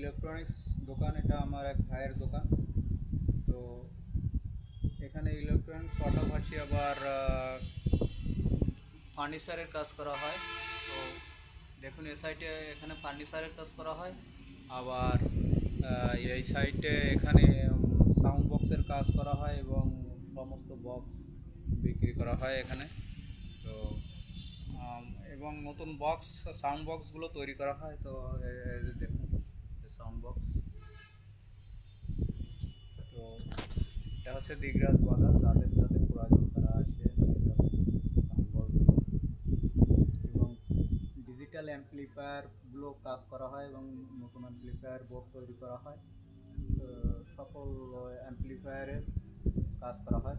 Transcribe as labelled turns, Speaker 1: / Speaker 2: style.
Speaker 1: Electronics দোকান, এটা আমার এক ভাইয়ের দোকান। তো এখানে ইলেকট্রনিক্স পাশাপাশি আবার ফার্নিচারের কাজ করা হয়। তো দেখুন এই সাইডে এখানে ফার্নিচারের কাজ করা হয়, আবার এই সাইডে এখানে সাউন্ড বক্সের কাজ করা হয় এবং সমস্ত বক্স বিক্রি করা হয় এখানে। তো এবং নতুন বক্স সাউন্ড বক্সগুলো তৈরি করা হয়। তো দেখুন সাউন্ড বক্স। তো এটা হচ্ছে দিগরাজ বাজার, যাদের যাদের প্রয়োজন তারা আসে নিয়ে যাবে সাউন্ড বক্সগুলো। এবং ডিজিটাল অ্যাম্পলিফায়ারগুলো কাজ করা হয় এবং নতুন অ্যাম্পলিফায়ার বোর্ড তৈরি করা হয়। সকল অ্যাম্পলিফায়ারের কাজ করা হয়।